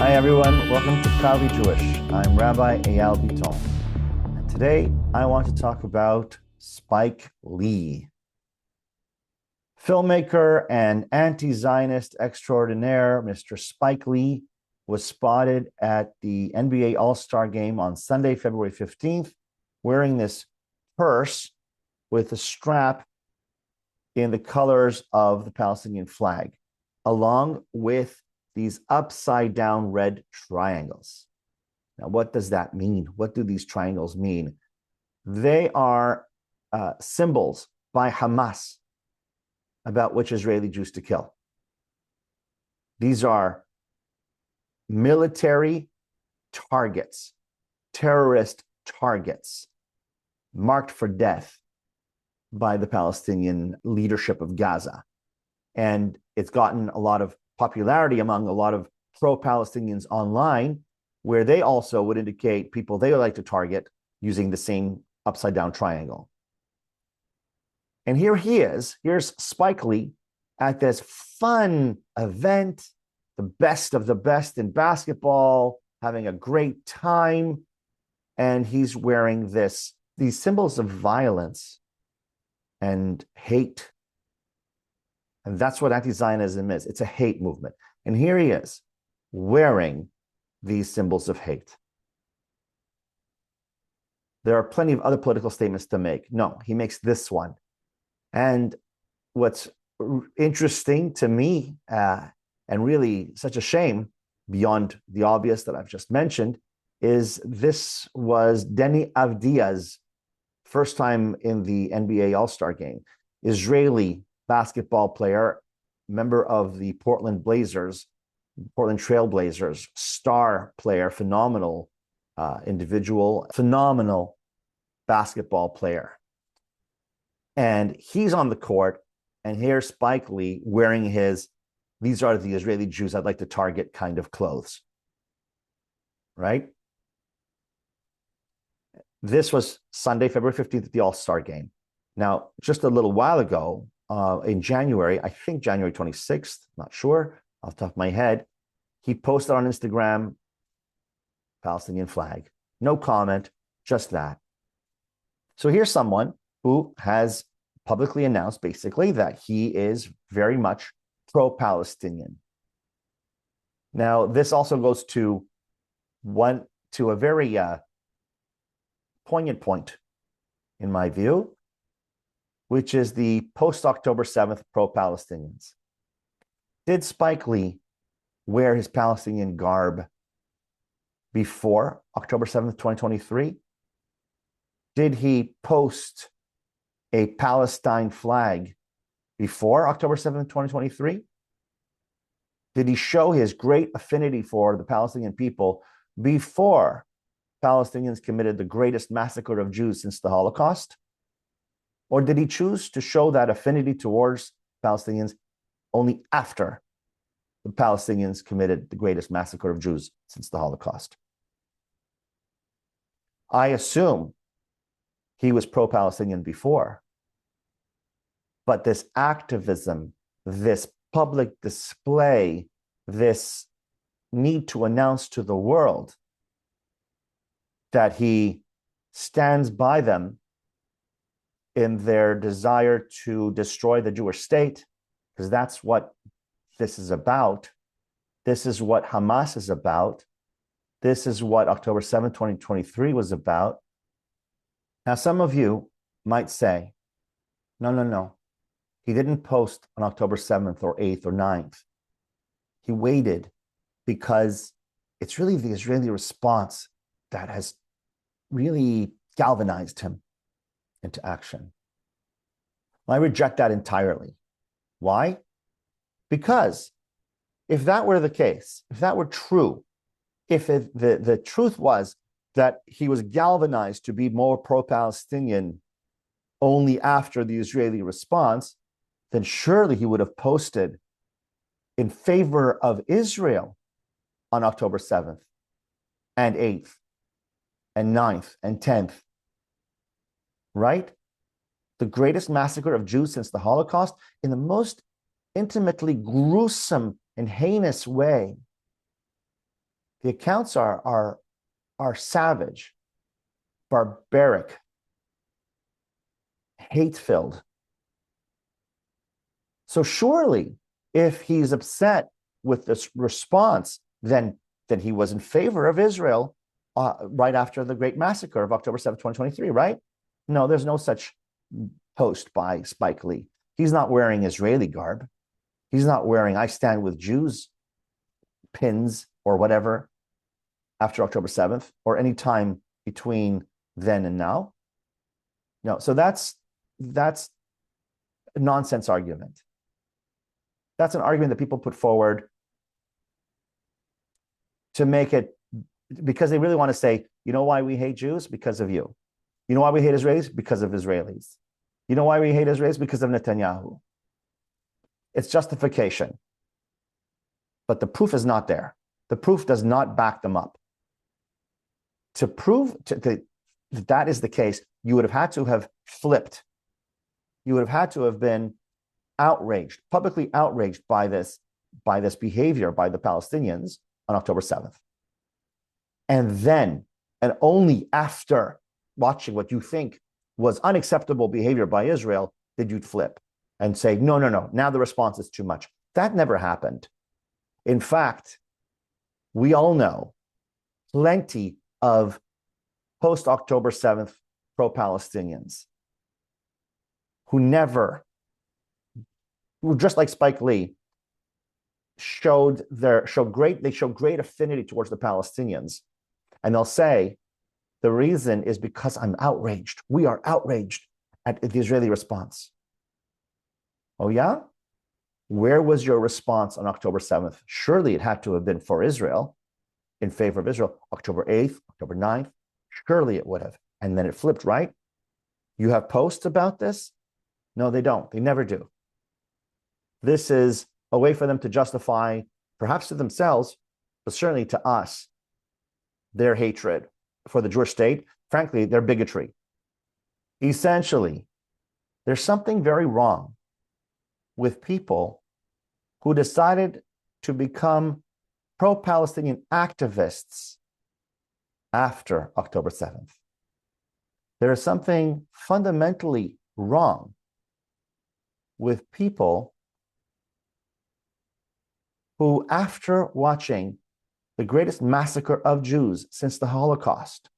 Hi everyone, welcome to Proudly Jewish. I'm Rabbi Bitton. And today I want to talk about Spike Lee. Filmmaker and anti-Zionist extraordinaire, Mr. Spike Lee was spotted at the NBA All-Star Game on Sunday, February 15th, wearing this purse with a strap in the colors of the Palestinian flag, along with these upside down red triangles. Now, what does that mean? What do these triangles mean? They are symbols by Hamas about which Israeli Jews to kill. These are military targets, terrorist targets marked for death by the Palestinian leadership of Gaza. And it's gotten a lot of popularity among a lot of pro-Palestinians online, where they also would indicate people they would like to target using the same upside down triangle. And here he is, here's Spike Lee at this fun event, the best of the best in basketball, having a great time. And he's wearing these symbols of violence and hate. And that's what anti-Zionism is. It's a hate movement. And here he is wearing these symbols of hate. There are plenty of other political statements to make. No, he makes this one. And what's interesting to me, and really such a shame, beyond the obvious that I've just mentioned, is this was Deni Avdija's first time in the NBA All-Star Game. Israeli basketball player, member of the Portland Trail Blazers, star player, phenomenal individual, phenomenal basketball player. And he's on the court, and here's Spike Lee wearing these are the Israeli Jews I'd like to target kind of clothes, right? This was Sunday, February 15th at the All-Star Game. Now, just a little while ago, in January, I think January 26th, not sure, off the top of my head, he posted on Instagram, Palestinian flag. No comment, just that. So here's someone who has publicly announced basically that he is very much pro-Palestinian. Now, this also goes to a very poignant point, in my view, which is the post-October 7th pro-Palestinians. Did Spike Lee wear his Palestinian garb before October 7th, 2023? Did he post a Palestine flag before October 7th, 2023? Did he show his great affinity for the Palestinian people before Palestinians committed the greatest massacre of Jews since the Holocaust? Or did he choose to show that affinity towards Palestinians only after the Palestinians committed the greatest massacre of Jews since the Holocaust? I assume he was pro-Palestinian before. But this activism, this public display, this need to announce to the world that he stands by them in their desire to destroy the Jewish state, because that's what this is about. This is what Hamas is about. This is what October 7th, 2023 was about. Now, some of you might say, no. He didn't post on October 7th or 8th or 9th. He waited because it's really the Israeli response that has really galvanized him into action. I reject that entirely. Why? Because if that were the case, if that were true, if the truth was that he was galvanized to be more pro-Palestinian only after the Israeli response, then surely he would have posted in favor of Israel on October 7th and 8th and 9th and 10th, right? The greatest massacre of Jews since the Holocaust in the most intimately gruesome and heinous way. The accounts are savage, barbaric, hate-filled. So surely, if he's upset with this response, then he was in favor of Israel right after the Great Massacre of October 7th, 2023, right? No, there's no such post by Spike Lee. He's not wearing Israeli garb. He's not wearing "I stand with Jews" pins or whatever after October 7th or any time between then and now. No, so that's a nonsense argument. That's an argument that people put forward to make it, because they really want to say, you know why we hate Jews? Because of you. You know why we hate Israelis? Because of Israelis. You know why we hate Israelis? Because of Netanyahu. It's justification. But the proof is not there. The proof does not back them up. To prove that is the case, you would have had to have flipped. You would have had to have been outraged, publicly outraged by this behavior by the Palestinians on October 7th. And then, and only after watching what you think was unacceptable behavior by Israel, did you flip and say, no, now the response is too much. That never happened. In fact, we all know plenty of post-October 7th pro-Palestinians who just like Spike Lee, showed great affinity towards the Palestinians. And they'll say, the reason is because I'm outraged. We are outraged at the Israeli response. Oh, yeah? Where was your response on October 7th? Surely it had to have been for Israel, in favor of Israel. October 8th, October 9th, surely it would have. And then it flipped, right? You have posts about this? No, they don't. They never do. This is a way for them to justify, perhaps to themselves, but certainly to us, their hatred for the Jewish state, frankly, their bigotry. Essentially, there's something very wrong with people who decided to become pro-Palestinian activists after October 7th. There is something fundamentally wrong with people who, after watching the greatest massacre of Jews since the Holocaust,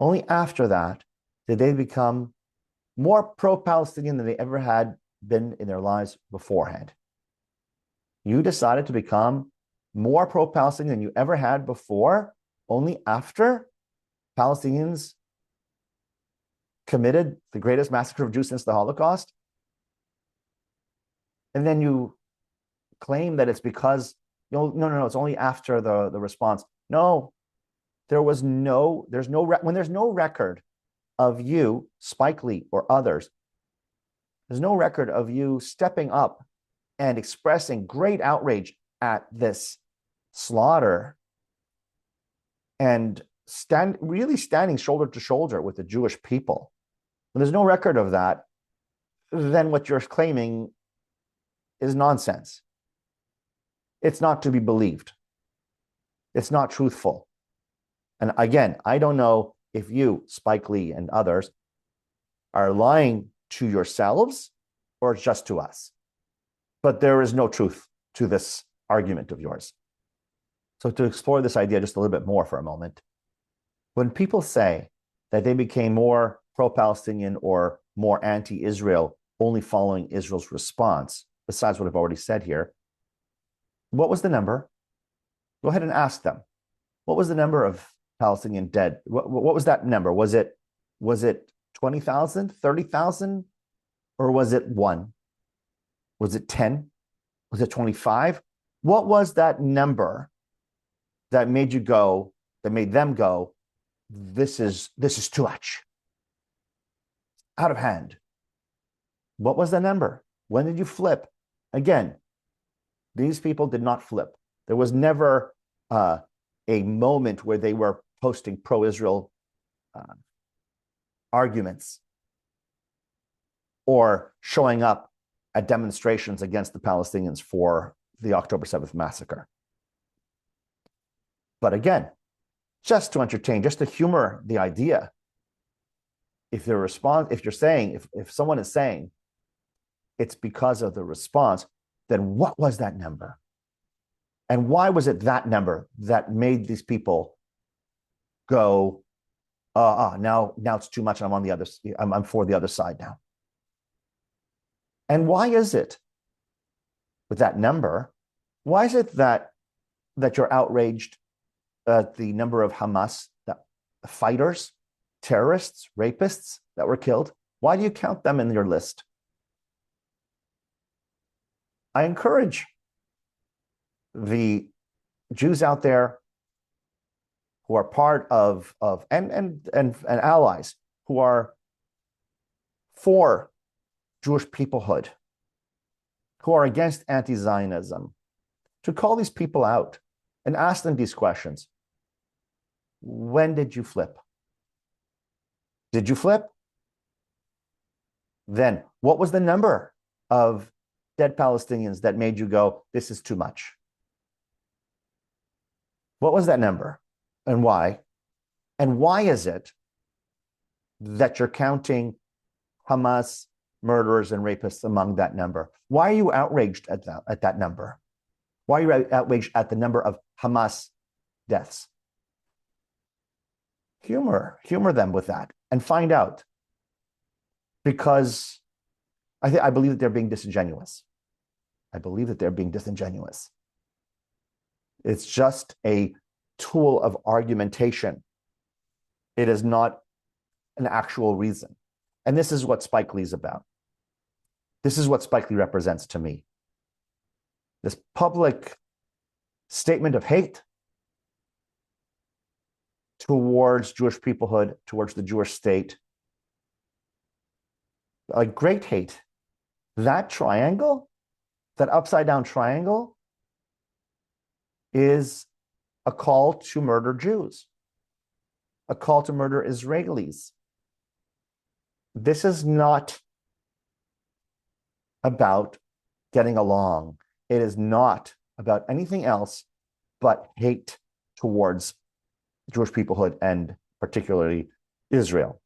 only after that did they become more pro-Palestinian than they ever had been in their lives beforehand. You decided to become more pro-Palestinian than you ever had before, only after Palestinians committed the greatest massacre of Jews since the Holocaust. And then you claim that it's because, no, it's only after the response. No, there's no record of you, Spike Lee or others, there's no record of you stepping up and expressing great outrage at this slaughter and really standing shoulder to shoulder with the Jewish people. When there's no record of that, then what you're claiming is nonsense. It's not to be believed. It's not truthful. And again, I don't know if you, Spike Lee and others, are lying to yourselves or just to us. But there is no truth to this argument of yours. So to explore this idea just a little bit more for a moment, when people say that they became more pro-Palestinian or more anti-Israel only following Israel's response, besides what I've already said here, what was the number? Go ahead and ask them. What was the number of Palestinian dead? What was that number? Was it 20,000, 30,000, or was it 1? Was it 10? Was it 25? What was that number that made them go, this is too much, out of hand? What was the number? When did you flip? Again, these people did not flip. There was never a moment where they were posting pro-Israel arguments or showing up at demonstrations against the Palestinians for the October 7th massacre. But again, just to entertain, just to humor the idea, if someone is saying it's because of the response, then what was that number? And why was it that number that made these people go, now it's too much, and I'm for the other side now? And why is it with that number? Why is it that you're outraged at the number of Hamas fighters, terrorists, rapists that were killed? Why do you count them in your list? I encourage the Jews out there who are part of and allies who are for Jewish peoplehood, who are against anti-Zionism, to call these people out and ask them these questions. When did you flip? Did you flip? Then what was the number of dead Palestinians that made you go, this is too much? What was that number and why? And why is it that you're counting Hamas murderers and rapists among that number? Why are you outraged at that number? Why are you outraged at the number of Hamas deaths? Humor them with that and find out. Because I believe that they're being disingenuous. It's just a tool of argumentation. It is not an actual reason. And this is what Spike Lee's about. This is what Spike Lee represents to me. This public statement of hate towards Jewish peoplehood, towards the Jewish state. A great hate. That triangle, that upside down triangle, is a call to murder Jews, a call to murder Israelis. This is not about getting along. It is not about anything else but hate towards Jewish peoplehood and particularly Israel.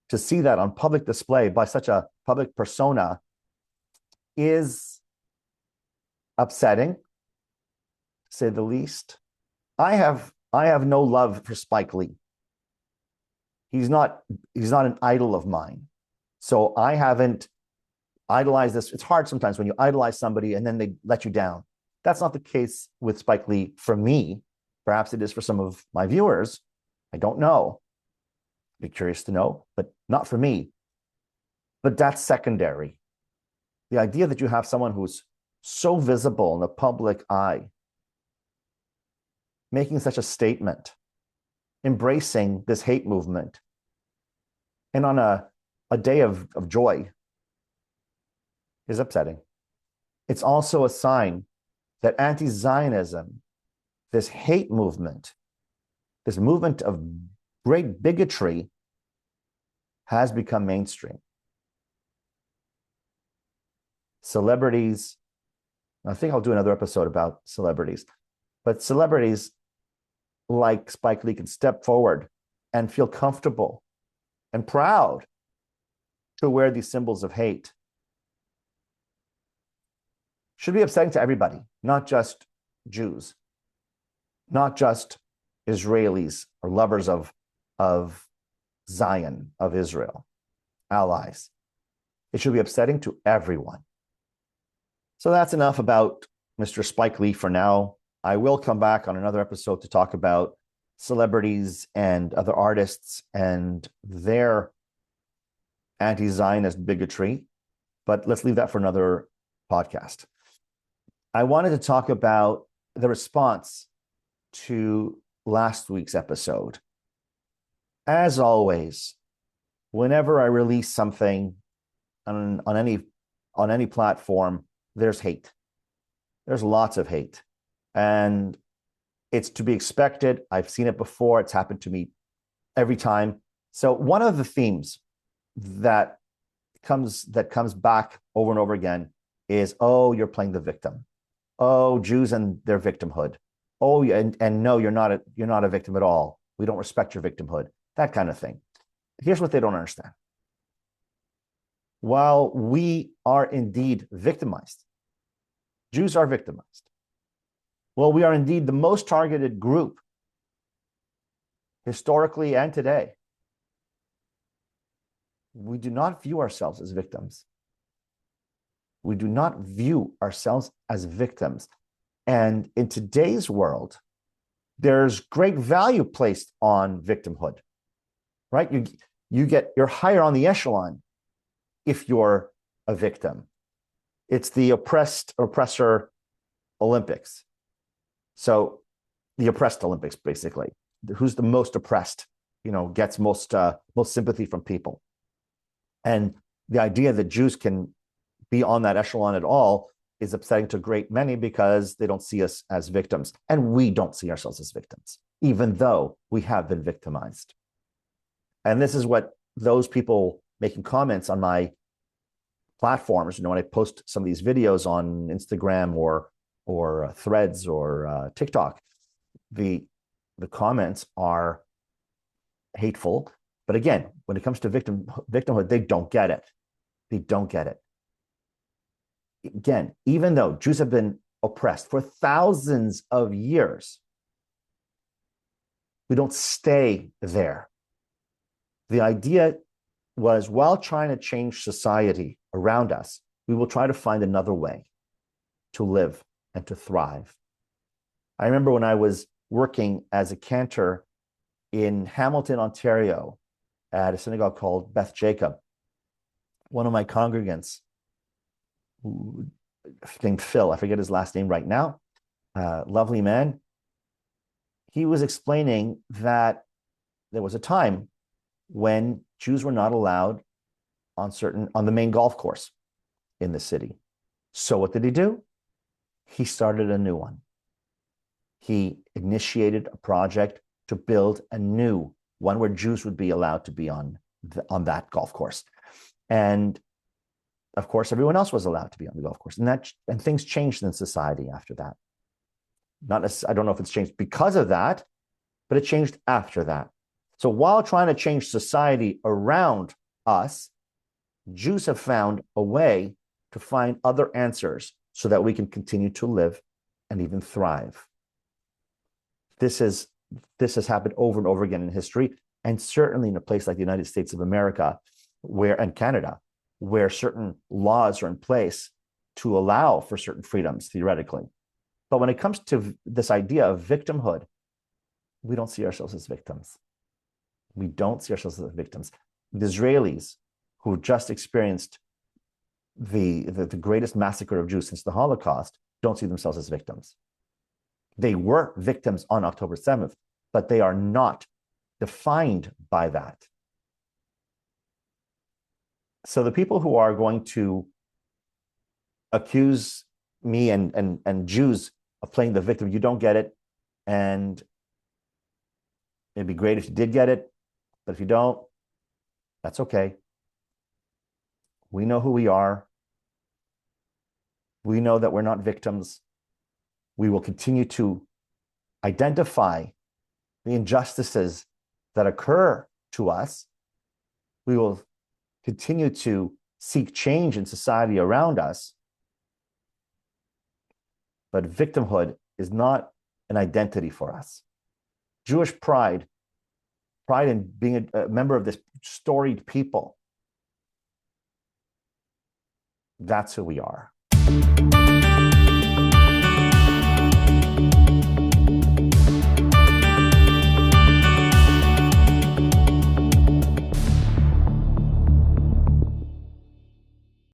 To see that on public display by such a public persona is upsetting, to say the least. I have no love for Spike Lee. He's not an idol of mine. So I haven't idolized this. It's hard sometimes when you idolize somebody and then they let you down. That's not the case with Spike Lee for me. Perhaps it is for some of my viewers. I don't know. I'd be curious to know, but not for me. But that's secondary. The idea that you have someone who's so visible in the public eye, making such a statement, embracing this hate movement, and on a day of joy, is upsetting. It's also a sign that anti-Zionism, this hate movement, this movement of great bigotry, has become mainstream. Celebrities, I think I'll do another episode about celebrities, but celebrities like Spike Lee can step forward and feel comfortable and proud to wear these symbols of hate. Should be upsetting to everybody, not just Jews, not just Israelis or lovers of Zion, of Israel, allies. It should be upsetting to everyone. So that's enough about Mr. Spike Lee for now. I will come back on another episode to talk about celebrities and other artists and their anti-Zionist bigotry, but let's leave that for another podcast. I wanted to talk about the response to last week's episode. As always, whenever I release something on any platform, there's hate. There's lots of hate. And it's to be expected. I've seen it before. It's happened to me every time. So one of the themes that comes back over and over again is, oh, you're playing the victim. Oh, Jews and their victimhood. Oh, and no, you're not a victim at all. We don't respect your victimhood. That kind of thing. Here's what they don't understand. While we are indeed victimized, Jews are victimized. Well, we are indeed the most targeted group historically and today. We do not view ourselves as victims. We do not view ourselves as victims. And in today's world, there's great value placed on victimhood, right? You're higher on the echelon if you're a victim. It's the oppressor Olympics. So the oppressed Olympics, basically. Who's the most oppressed, gets most sympathy from people. And the idea that Jews can be on that echelon at all is upsetting to a great many because they don't see us as victims. And we don't see ourselves as victims, even though we have been victimized. And this is what those people making comments on my platforms, when I post some of these videos on Instagram or Threads or TikTok, the comments are hateful. But again, when it comes to victimhood, they don't get it. They don't get it. Again, even though Jews have been oppressed for thousands of years, we don't stay there. The idea was, while trying to change society around us, we will try to find another way to live and to thrive. I remember when I was working as a cantor in Hamilton, Ontario, at a synagogue called Beth Jacob, one of my congregants, named Phil, I forget his last name right now, lovely man, he was explaining that there was a time when Jews were not allowed on the main golf course in the city. So what did he do? He started a new one. He initiated a project to build a new one where Jews would be allowed to be on that golf course. And of course, everyone else was allowed to be on the golf course. And things changed in society after that. I don't know if it's changed because of that, but it changed after that. So while trying to change society around us, Jews have found a way to find other answers so that we can continue to live and even thrive. This has happened over and over again in history, and certainly in a place like the United States of America and Canada, where certain laws are in place to allow for certain freedoms, theoretically. But when it comes to this idea of victimhood, we don't see ourselves as victims. We don't see ourselves as victims. The Israelis, who just experienced the greatest massacre of Jews since the Holocaust, don't see themselves as victims. They were victims on October 7th, but they are not defined by that. So the people who are going to accuse me and Jews of playing the victim, you don't get it, and it'd be great if you did get it, but if you don't, that's okay. We know who we are. We know that we're not victims. We will continue to identify the injustices that occur to us. We will continue to seek change in society around us. But victimhood is not an identity for us. Jewish pride in being a member of this storied people, that's who we are.